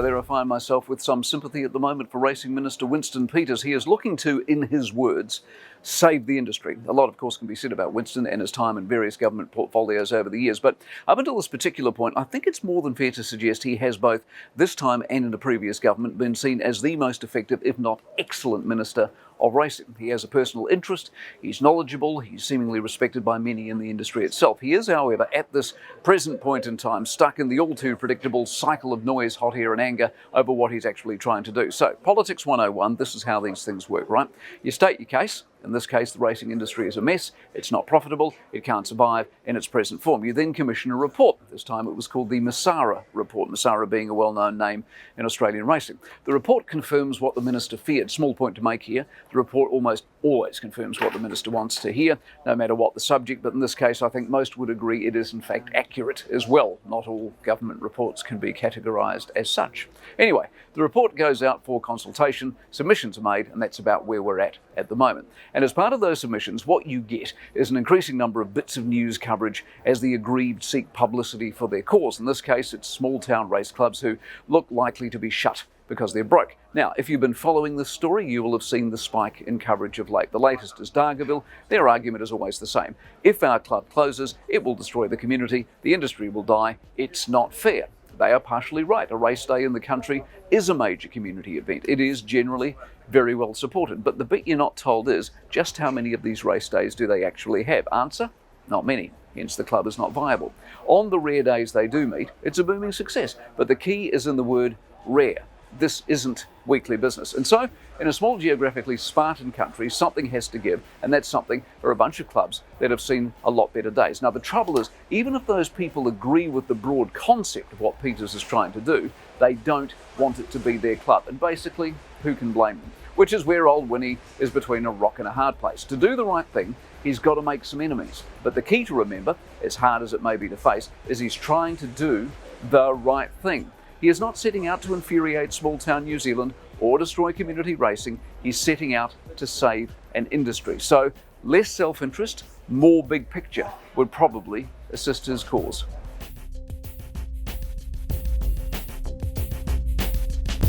There I find myself with some sympathy at the moment for Racing Minister Winston Peters. He is looking to, in his words, save the industry. A lot, of course, can be said about Winston and his time in various government portfolios over the years, but up until this particular point, I think it's more than fair to suggest he has both this time and in a previous government been seen as the most effective, if not excellent, minister of racing. He has a personal interest, he's knowledgeable, he's seemingly respected by many in the industry itself. He is, however, at this present point in time, stuck in the all too predictable cycle of noise, hot air and anger over what he's actually trying to do. So, Politics 101, this is how these things work, right? You state your case. In this case, the racing industry is a mess, it's not profitable, it can't survive in its present form. You then commission a report. This time it was called the Massara Report, Massara being a well-known name in Australian racing. The report confirms what the minister feared. Small point to make here, the report almost always confirms what the minister wants to hear, no matter what the subject, but in this case I think most would agree it is in fact accurate as well. Not all government reports can be categorised as such. Anyway, the report goes out for consultation, submissions are made, and that's about where we're at the moment. And as part of those submissions, what you get is an increasing number of bits of news coverage as the aggrieved seek publicity for their cause. In this case, it's small town race clubs who look likely to be shut because they're broke. Now, if you've been following this story, you will have seen the spike in coverage of late. The latest is Dargaville. Their argument is always the same. If our club closes, it will destroy the community, the industry will die, it's not fair. They are partially right. A race day in the country is a major community event. It is generally very well supported. But the bit you're not told is just how many of these race days do they actually have? Answer? Not many. Hence the club is not viable. On the rare days they do meet, it's a booming success. But the key is in the word rare. This isn't weekly business. And so, in a small geographically Spartan country, something has to give, and that something are a bunch of clubs that have seen a lot better days. Now, the trouble is, even if those people agree with the broad concept of what Peters is trying to do, they don't want it to be their club. And basically, who can blame them? Which is where old Winnie is between a rock and a hard place. To do the right thing, he's got to make some enemies. But the key to remember, as hard as it may be to face, is he's trying to do the right thing. He is not setting out to infuriate small-town New Zealand or destroy community racing. He's setting out to save an industry. So less self-interest, more big picture would probably assist his cause.